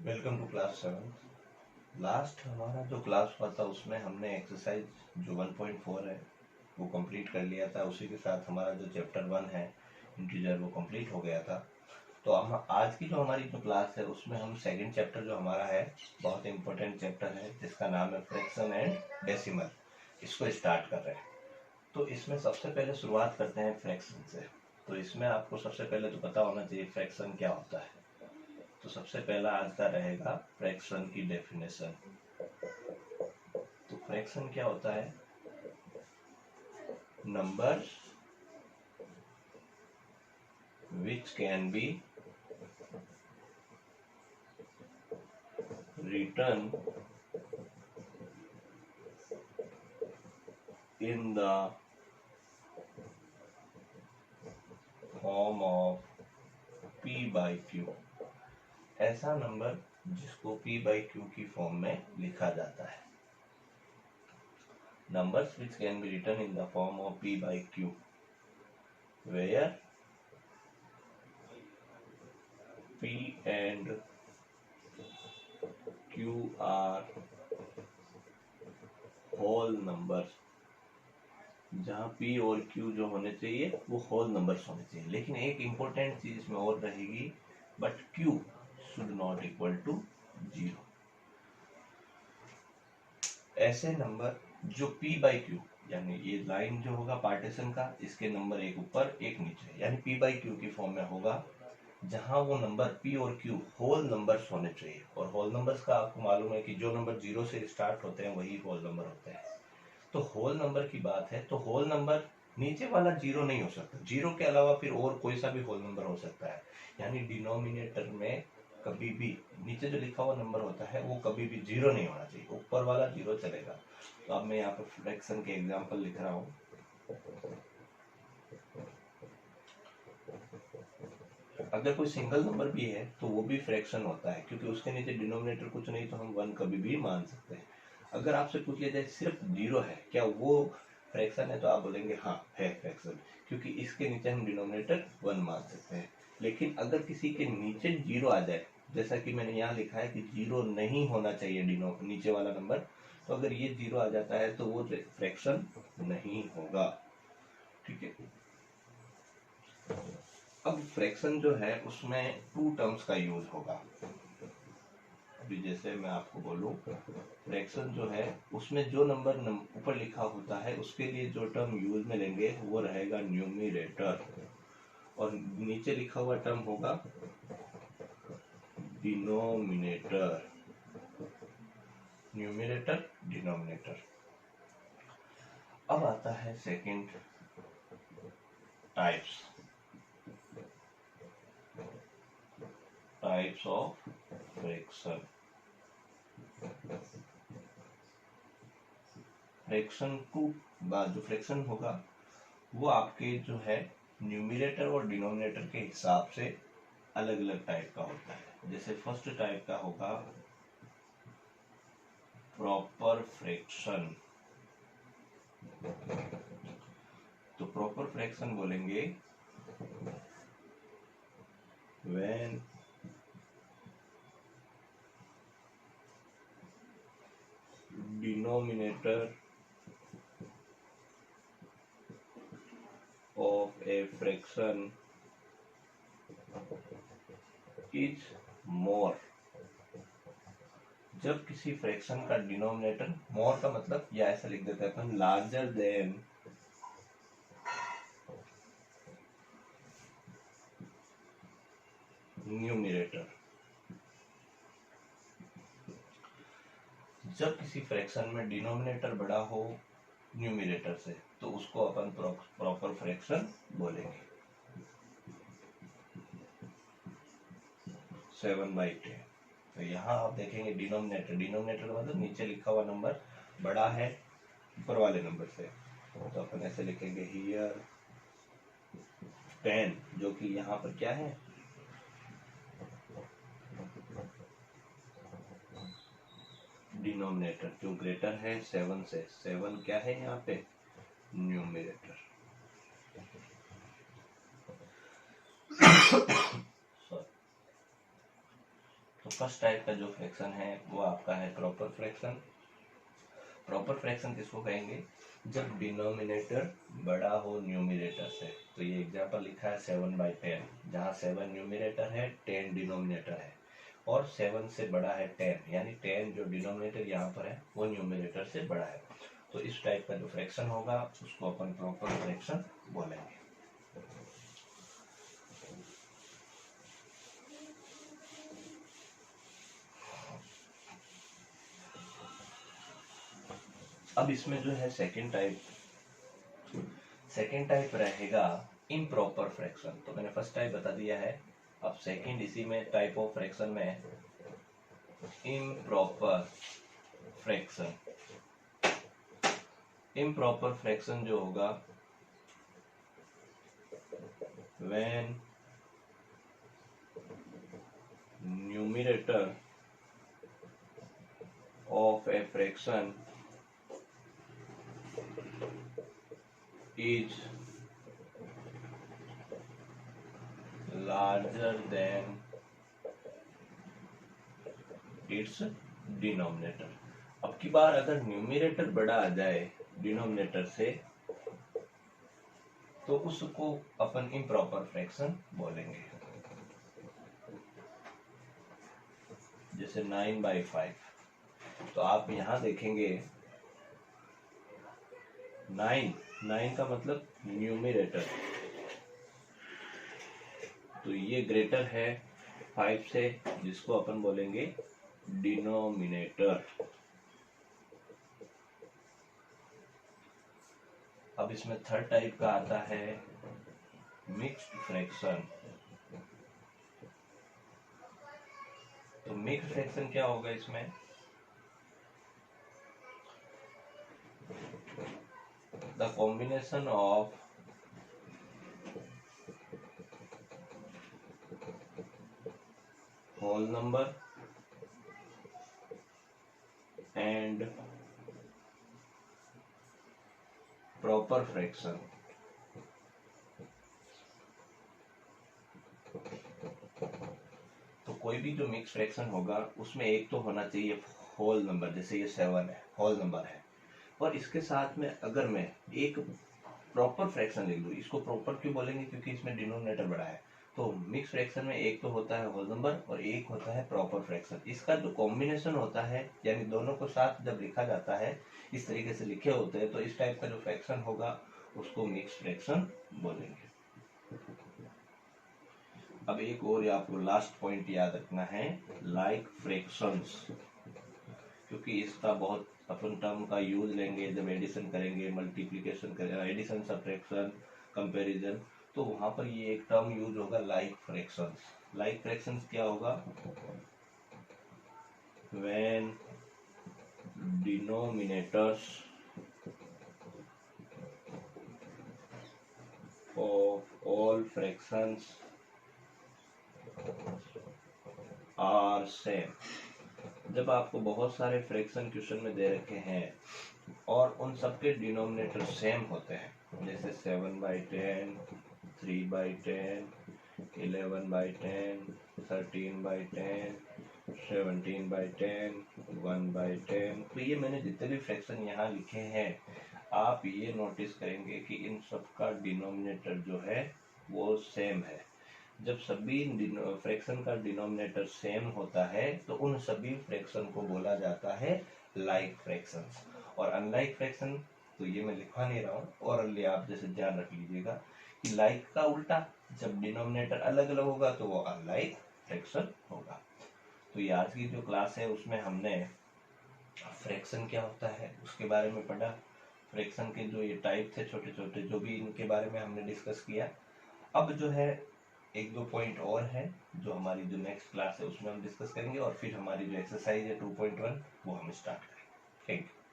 Welcome to class 7। Last हमारा जो class हुआ था उसमें हमने एक्सरसाइज जो 1.4 है वो कंप्लीट कर लिया था। उसी के साथ हमारा जो चैप्टर 1 है इंटीजर वो कंप्लीट हो गया था। तो हम आज की जो हमारी जो क्लास है उसमें हम सेकंड चैप्टर जो हमारा है बहुत इंपॉर्टेंट चैप्टर है जिसका नाम है फ्रैक्शन एंड डेसिमल, इसको स्टार्ट कर रहे हैं। तो इसमें सबसे पहले शुरुआत करते हैं फ्रैक्शन से। तो इसमें आपको सबसे पहले तो पता होना चाहिए फ्रैक्शन क्या होता है। तो सबसे पहला आज का रहेगा फ्रैक्शन की डेफिनेशन। तो फ्रैक्शन क्या होता है? Numbers which can be written in the form of p by q। ऐसा नंबर जिसको p by q की फॉर्म में लिखा जाता है। numbers which can be written in the form of p by q where p and q are whole numbers। जहाँ p और q जो होने चाहिए वो होल नंबर्स होने चाहिए, लेकिन एक इम्पोर्टेंट चीज इसमें और रहेगी, but q should not equal to 0। ऐसे नंबर जो p बाई q, यानी ये लाइन जो होगा पार्टीशन का, इसके नंबर एक ऊपर एक नीचे, यानी p बाई q की फॉर्म में होगा, जहां वो नंबर p और q होल नंबर्स होने चाहिए। और होल नंबर्स का आपको मालूम है कि जो नंबर 0 से स्टार्ट होते हैं वही होल नंबर होते हैं। तो होल नंबर की बात है तो होल नंबर नीचे वाला 0 नहीं हो सकता, 0 के अलावा फिर और कोई सा भी होल नंबर हो सकता है। यानी डिनोमिनेटर में कभी भी नीचे जो लिखा हुआ नंबर होता है वो कभी भी 0 नहीं होना चाहिए, ऊपर वाला 0 चलेगा। तो अब मैं यहाँ पर फ्रैक्शन के एग्जांपल लिख रहा हूँ। अगर कोई सिंगल नंबर भी है तो वो भी फ्रैक्शन होता है, क्योंकि उसके नीचे डिनोमिनेटर कुछ नहीं तो हम 1 कभी भी मान सकते हैं। अगर आपसे पूछ लिया जाए सिर्फ 0 है क्या वो फ्रैक्शन है, तो आप बोलेंगे हाँ है फ्रैक्शन, क्योंकि इसके नीचे हम डिनोमिनेटर 1 मान सकते हैं। लेकिन अगर किसी के नीचे 0 आ जाए, जैसा कि मैंने यहाँ लिखा है कि 0 नहीं होना चाहिए नीचे वाला नंबर, तो अगर ये 0 आ जाता है तो वो फ्रैक्शन नहीं होगा। ठीक है। अब फ्रैक्शन जो है उसमें 2 टर्म्स का यूज होगा। अभी जैसे मैं आपको बोलूं, फ्रैक्शन जो है उसमें जो नंबर ऊपर लिखा होता है उसके लिए जो टर्म यूज में लेंगे वो रहेगा न्यूमरेटर, और नीचे लिखा हुआ टर्म होगा डिनोमिनेटर। Numerator, denominator. अब आता है second types of fraction. Fraction टू बाद जो फ्रैक्शन होगा वो आपके जो है न्यूमरेटर और डिनोमिनेटर के हिसाब से अलग अलग टाइप का होता है। जैसे फर्स्ट टाइप का होगा प्रॉपर फ्रैक्शन। तो प्रॉपर फ्रैक्शन बोलेंगे when denominator of a fraction is more। जब किसी फ्रैक्शन का डिनोमिनेटर, मोर का मतलब या ऐसा लिख देते हैं अपन, लार्जर देन न्यूमरेटर। जब किसी फ्रैक्शन में डिनोमिनेटर बड़ा हो न्यूमरेटर से तो उसको अपन प्रॉपर फ्रैक्शन बोलेंगे। 7/10। तो यहाँ आप देखेंगे डिनोमिनेटर मतलब नीचे लिखा हुआ नंबर बड़ा है ऊपर वाले नंबर से, तो अपन ऐसे लिखेंगे हियर 10, जो कि यहाँ पर क्या है डिनोमिनेटर, जो ग्रेटर है 7 से। 7 क्या है यहाँ पे न्यूमरेटर। तो फर्स्ट टाइप का जो फ्रैक्शन है वो आपका है प्रॉपर फ्रैक्शन। प्रॉपर फ्रैक्शन किसको कहेंगे? जब डिनोमिनेटर बड़ा हो न्यूमरेटर से। तो ये एग्जांपल लिखा है 7/10, जहाँ 7 न्यूमरेटर है, 10 डिनोमिनेटर है, और 7 से बड़ा है 10, यानी 10 जो डिनोमिनेटर यहाँ पर है वो न्यूमरेटर से बड़ा है। तो इस टाइप का जो फ्रैक्शन होगा उसको अपन प्रॉपर फ्रैक्शन बोलेंगे। अब इसमें जो है सेकेंड टाइप रहेगा इम्प्रॉपर फ्रैक्शन। तो मैंने फर्स्ट टाइप बता दिया है, अब सेकेंड इसी में टाइप ऑफ फ्रैक्शन में इम्प्रॉपर फ्रैक्शन। इम्प्रॉपर फ्रैक्शन जो होगा when numerator of a fraction is larger than its denominator। अब की बार अगर न्यूमरेटर बड़ा आ जाए डिनोमिनेटर से तो उसको अपन इम्प्रॉपर फ्रैक्शन बोलेंगे। जैसे 9/5, तो आप यहां देखेंगे 9 का मतलब न्यूमरेटर, तो ये ग्रेटर है 5 से, जिसको अपन बोलेंगे डिनोमिनेटर। अब इसमें थर्ड टाइप का आता है मिक्स्ड फ्रैक्शन। तो मिक्स्ड फ्रैक्शन क्या होगा इसमें? The combination of whole number and proper fraction. तो कोई भी जो मिक्स फ्रैक्शन होगा उसमें एक तो होना चाहिए होल नंबर, जैसे ये 7 है, होल नंबर है, और इसके साथ में अगर मैं एक प्रॉपर फ्रैक्शन लिख दूं, इसको प्रॉपर क्यों बोलेंगे? क्योंकि इसमें डिनोमिनेटर बड़ा है। तो मिक्स फ्रैक्शन में एक तो होता है होल नंबर और एक होता है प्रॉपर फ्रैक्शन। इसका जो कॉम्बिनेशन होता है, यानी दोनों को साथ जब लिखा जाता है, इस तरीके से लिखे होते हैं, तो इस टाइप का जो फ्रैक्शन होगा उसको मिक्स फ्रैक्शन बोलेंगे। अब एक और आपको लास्ट पॉइंट याद रखना है, लाइक फ्रैक्शंस, क्योंकि इसका बहुत अपन टर्म का यूज लेंगे जब एडिशन करेंगे, मल्टीप्लिकेशन करेंगे, एडिशन, सब्ट्रैक्शन, कंपैरिजन, तो वहां पर ये एक टर्म यूज होगा लाइक फ्रैक्शंस। लाइक फ्रैक्शंस क्या होगा? When denominators of all fractions are same. जब आपको बहुत सारे फ्रैक्शन क्वेश्चन में दे रखे हैं और उन सबके डिनोमिनेटर सेम होते हैं, जैसे 7/10, 3/10, 11/10, 13/10, 17/10, 1/10, तो ये मैंने जितने भी फ्रैक्शन यहाँ लिखे हैं, आप ये नोटिस करेंगे कि इन सबका डिनोमिनेटर जो है वो सेम है। जब सभी फ्रैक्शन का डिनोमिनेटर सेम होता है तो उन सभी फ्रैक्शन को बोला जाता है लाइक फ्रैक्शंस। और अनलाइक फ्रैक्शन तो ये मैं लिखवा नहीं रहा हूँ, और आप जैसे ध्यान रख लीजिएगा कि लाइक का उल्टा, जब डिनोमिनेटर अलग अलग होगा तो वो अनलाइक फ्रैक्शन होगा। तो ये आज की जो क्लास है उसमें हमने फ्रैक्शन क्या होता है उसके बारे में पढ़ा, फ्रैक्शन के जो ये टाइप थे छोटे छोटे, जो भी इनके बारे में हमने डिस्कस किया। अब जो है 1-2 पॉइंट और है जो हमारी जो नेक्स्ट क्लास है उसमें हम डिस्कस करेंगे, और फिर हमारी जो एक्सरसाइज है 2.1 वो हम स्टार्ट करेंगे। Thank you.